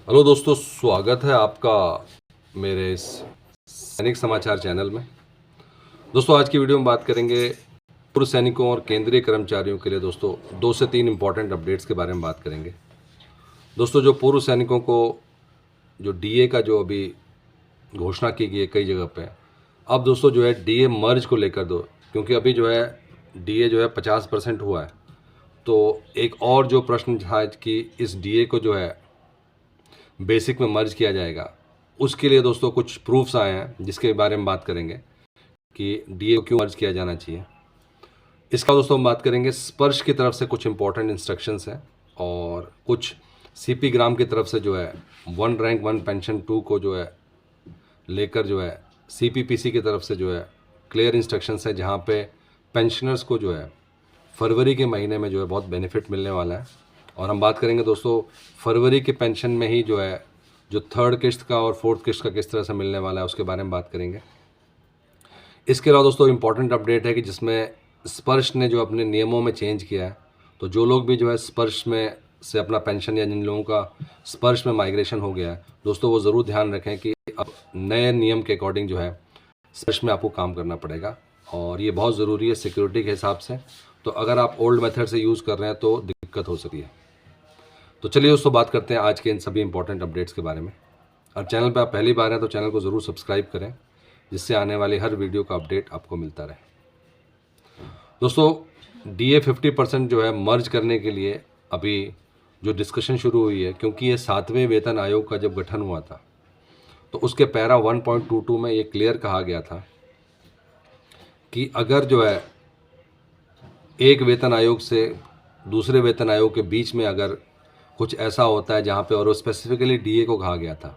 Hello दोस्तों, स्वागत है आपका मेरे इस सैनिक समाचार चैनल में। दोस्तों, आज की वीडियो में बात करेंगे पूर्व सैनिकों और केंद्रीय कर्मचारियों के लिए दोस्तों 2 से 3 इम्पॉर्टेंट अपडेट्स के बारे में बात करेंगे। दोस्तों, जो पूर्व सैनिकों को जो डीए का जो अभी घोषणा की गई है कई जगह पे, अब दोस्तों जो है डीए मर्ज को लेकर दो, क्योंकि अभी जो है डीए जो है 50% हुआ है। तो एक और जो प्रश्न था कि इस डीए को जो है बेसिक में मर्ज किया जाएगा, उसके लिए दोस्तों कुछ प्रूफ्स आए हैं जिसके बारे में बात करेंगे कि डीए को क्यों मर्ज किया जाना चाहिए। इसका दोस्तों हम बात करेंगे स्पर्श की तरफ से कुछ इंपॉर्टेंट इंस्ट्रक्शंस हैं, और कुछ सीपी ग्राम की तरफ से जो है 1 रैंक 1 पेंशन 2 को जो है लेकर जो है सीपीपीसी की तरफ से जो है क्लियर इंस्ट्रक्शंस है, जहाँ पे पेंशनर्स को जो है फरवरी के महीने में जो है बहुत बेनिफिट मिलने वाला है। और हम बात करेंगे दोस्तों फरवरी के पेंशन में ही जो है जो 3rd किस्त का और 4th किस्त का किस तरह से मिलने वाला है उसके बारे में बात करेंगे। इसके अलावा दोस्तों इम्पॉर्टेंट अपडेट है कि जिसमें स्पर्श ने जो अपने नियमों में चेंज किया है, तो जो लोग भी जो है स्पर्श में से अपना पेंशन या जिन लोगों का स्पर्श में माइग्रेशन हो गया है दोस्तों, वो ज़रूर ध्यान रखें कि अब नए नियम के अकॉर्डिंग जो है स्पर्श में आपको काम करना पड़ेगा, और ये बहुत ज़रूरी है सिक्योरिटी के हिसाब से। तो अगर आप ओल्ड मेथड से यूज़ कर रहे हैं तो दिक्कत हो सकती है। तो चलिए दोस्तों बात करते हैं आज के इन सभी इंपॉर्टेंट अपडेट्स के बारे में। और चैनल पर आप पहली बार हैं तो चैनल को ज़रूर सब्सक्राइब करें, जिससे आने वाली हर वीडियो का अपडेट आपको मिलता रहे। दोस्तों, डीए 50% जो है मर्ज करने के लिए अभी जो डिस्कशन शुरू हुई है, क्योंकि ये 7वें वेतन आयोग का जब गठन हुआ था तो उसके पैरा 1.22 में ये क्लियर कहा गया था कि अगर जो है एक वेतन आयोग से दूसरे वेतन आयोग के बीच में अगर कुछ ऐसा होता है जहाँ पे, और स्पेसिफिकली डीए को कहा गया था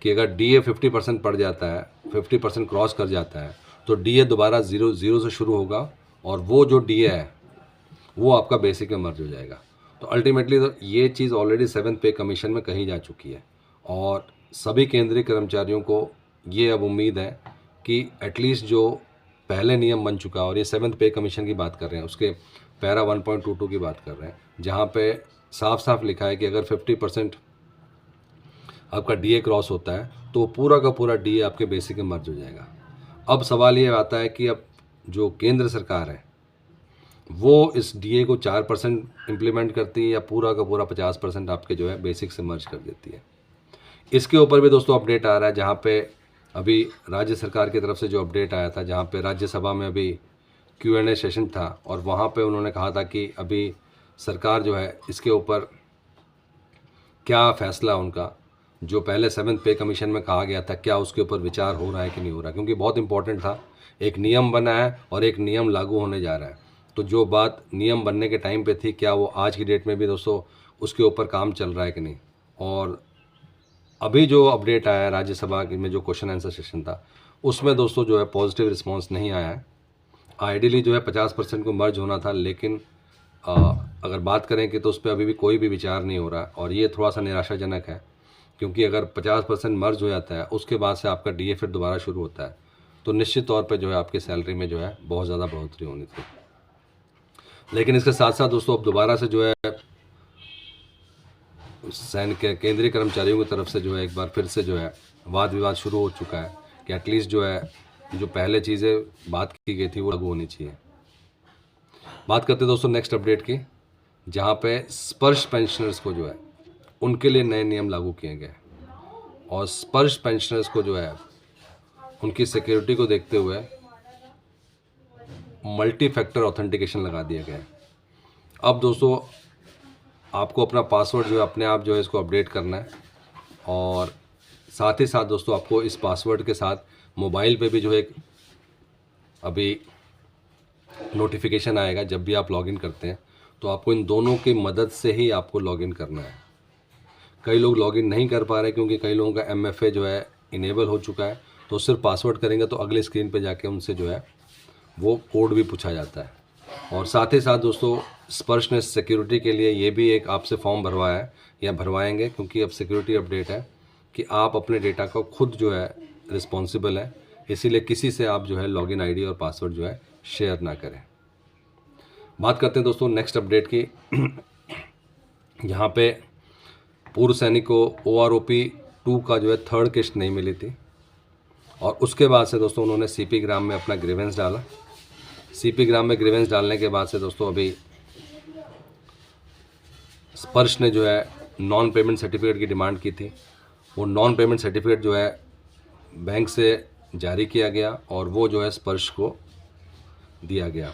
कि अगर डीए 50% पड़ जाता है, 50% क्रॉस कर जाता है, तो डीए दोबारा जीरो से शुरू होगा, और वो जो डीए है वो आपका बेसिक में मर्ज हो जाएगा। तो अल्टीमेटली तो ये चीज़ ऑलरेडी 7th पे कमीशन में कही जा चुकी है, और सभी केंद्रीय कर्मचारियों को ये अब उम्मीद है कि एटलीस्ट जो पहले नियम बन चुका है, और ये 7th पे कमीशन की बात कर रहे हैं, उसके पैरा 1.22 की बात कर रहे हैं, जहाँ पे साफ साफ लिखा है कि अगर 50% आपका डीए क्रॉस होता है तो पूरा का पूरा डीए आपके बेसिक में मर्ज हो जाएगा। अब सवाल ये आता है कि अब जो केंद्र सरकार है वो इस डीए को 4% इम्प्लीमेंट करती है या पूरा का पूरा 50% आपके जो है बेसिक से मर्ज कर देती है। इसके ऊपर भी दोस्तों अपडेट आ रहा है, जहाँ पे अभी राज्य सरकार की तरफ से जो अपडेट आया था, जहाँ पे राज्यसभा में अभी Q&A सेशन था, और वहाँ पे उन्होंने कहा था कि अभी सरकार जो है इसके ऊपर क्या फ़ैसला उनका जो पहले 7th पे कमीशन में कहा गया था, क्या उसके ऊपर विचार हो रहा है कि नहीं हो रहा है, क्योंकि बहुत इंपॉर्टेंट था। एक नियम बना है और एक नियम लागू होने जा रहा है, तो जो बात नियम बनने के टाइम पे थी, क्या वो आज की डेट में भी दोस्तों उसके ऊपर काम चल रहा है कि नहीं। और अभी जो अपडेट आया है राज्यसभा में जो क्वेश्चन आंसर सेशन था, उसमें दोस्तों जो है पॉजिटिव रिस्पॉन्स नहीं आया है। आइडियली जो है 50% को मर्ज होना था, लेकिन अगर बात करें कि तो उस पर अभी भी कोई भी विचार नहीं हो रहा, और ये थोड़ा सा निराशाजनक है, क्योंकि अगर 50% मर्ज हो जाता है उसके बाद से आपका डीए फिर दोबारा शुरू होता है, तो निश्चित तौर पे जो है आपकी सैलरी में जो है बहुत ज़्यादा बढ़ोतरी होनी थी। लेकिन इसके साथ साथ दोस्तों अब दोबारा से जो है सैनिक केंद्रीय कर्मचारियों की तरफ से जो है एक बार फिर से जो है वाद विवाद शुरू हो चुका है कि एटलीस्ट जो है जो पहले चीज़ें बात की गई थी वो लागू होनी चाहिए। बात करते हैं दोस्तों नेक्स्ट अपडेट की, जहाँ पे स्पर्श पेंशनर्स को जो है उनके लिए नए नियम लागू किए गए, और स्पर्श पेंशनर्स को जो है उनकी सिक्योरिटी को देखते हुए मल्टी फैक्टर ऑथेंटिकेशन लगा दिया गया है। अब दोस्तों आपको अपना पासवर्ड जो है अपने आप जो है इसको अपडेट करना है, और साथ ही साथ दोस्तों आपको इस पासवर्ड के साथ मोबाइल पे भी जो है एक अभी नोटिफिकेशन आएगा जब भी आप लॉगिन करते हैं, तो आपको इन दोनों की मदद से ही आपको लॉगिन करना है। कई लोग लॉगिन नहीं कर पा रहे क्योंकि कई लोगों का MFA जो है इनेबल हो चुका है, तो सिर्फ पासवर्ड करेंगे तो अगले स्क्रीन पे जाके उनसे जो है वो कोड भी पूछा जाता है। और साथ ही साथ दोस्तों स्पर्श ने सिक्योरिटी के लिए ये भी एक आपसे फॉर्म भरवाया है या भरवाएंगे, क्योंकि अब सिक्योरिटी अपडेट है कि आप अपने डेटा को खुद जो है रिस्पॉन्सिबल है, इसीलिए किसी से आप जो है लॉगिन आईडी और पासवर्ड जो है शेयर ना करें। बात करते हैं दोस्तों नेक्स्ट अपडेट की, यहाँ पे पूर्व सैनिक को OROP 2 का जो है थर्ड किस्त नहीं मिली थी, और उसके बाद से दोस्तों उन्होंने CP ग्राम में अपना ग्रीवेंस डाला। CP ग्राम में ग्रीवेंस डालने के बाद से दोस्तों अभी स्पर्श ने जो है नॉन पेमेंट सर्टिफिकेट की डिमांड की थी। वो नॉन पेमेंट सर्टिफिकेट जो है बैंक से जारी किया गया और वो जो है स्पर्श को दिया गया।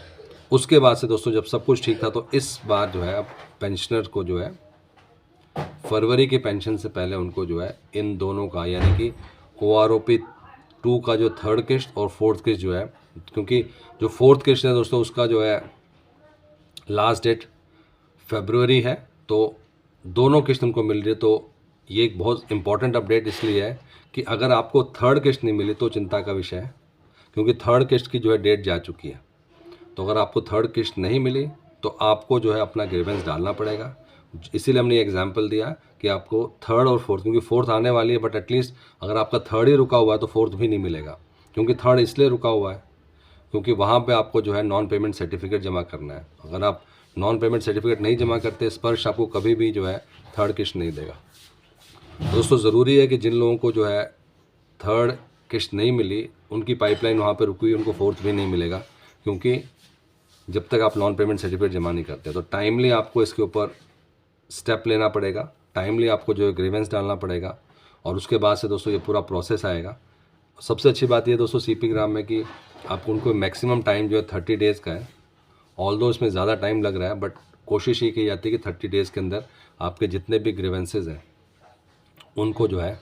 उसके बाद से दोस्तों जब सब कुछ ठीक था तो इस बार जो है अब पेंशनर को जो है फरवरी के पेंशन से पहले उनको जो है इन दोनों का यानी कि OROP 2 का जो थर्ड किस्त और फोर्थ किस्त जो है, क्योंकि जो फोर्थ किस्त है दोस्तों उसका जो है लास्ट डेट फरवरी है, तो दोनों किस्त उनको मिल रही है। तो ये एक बहुत इंपॉर्टेंट अपडेट इसलिए है कि अगर आपको थर्ड किस्त नहीं मिली तो चिंता का विषय है, क्योंकि थर्ड किस्त की जो है डेट जा चुकी है। तो अगर आपको थर्ड किस्त नहीं मिली तो आपको जो है अपना ग्रीवेंस डालना पड़ेगा। इसीलिए हमने ये एग्जांपल दिया कि आपको थर्ड और फोर्थ, क्योंकि फोर्थ आने वाली है, बट एटलीस्ट अगर आपका थर्ड ही रुका हुआ है तो फोर्थ भी नहीं मिलेगा। क्योंकि थर्ड इसलिए रुका हुआ है क्योंकि वहाँ पे आपको जो है नॉन पेमेंट सर्टिफिकेट जमा करना है। अगर आप नॉन पेमेंट सर्टिफिकेट नहीं जमा करते, स्पर्श आपको कभी भी जो है थर्ड किस्त नहीं देगा। दोस्तों ज़रूरी है कि जिन लोगों को जो है थर्ड किस्त नहीं मिली, उनकी पाइपलाइन वहाँ पे रुकी हुई, उनको फोर्थ भी नहीं मिलेगा, क्योंकि जब तक आप नॉन पेमेंट सर्टिफिकेट जमा नहीं करते। तो टाइमली आपको इसके ऊपर स्टेप लेना पड़ेगा, टाइमली आपको जो है ग्रीवेंस डालना पड़ेगा, और उसके बाद से दोस्तों ये पूरा प्रोसेस आएगा। सबसे अच्छी बात ये दोस्तों CP ग्राम में कि आपको उनको मैक्सिमम टाइम जो है 30 डेज़ का है। ऑल्दो इसमें ज़्यादा टाइम लग रहा है, बट कोशिश ये की जाती है कि 30 डेज़ के अंदर आपके जितने भी ग्रीवेंसेज हैं उनको जो है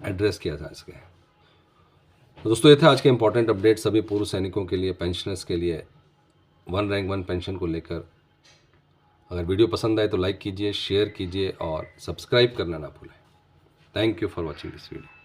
एड्रेस किया जा सके। तो दोस्तों ये थे आज के इंपॉर्टेंट अपडेट सभी पूर्व सैनिकों के लिए, पेंशनर्स के लिए, 1 रैंक 1 पेंशन को लेकर। अगर वीडियो पसंद आए तो लाइक कीजिए, शेयर कीजिए और सब्सक्राइब करना ना भूलें। Thank you for watching this video.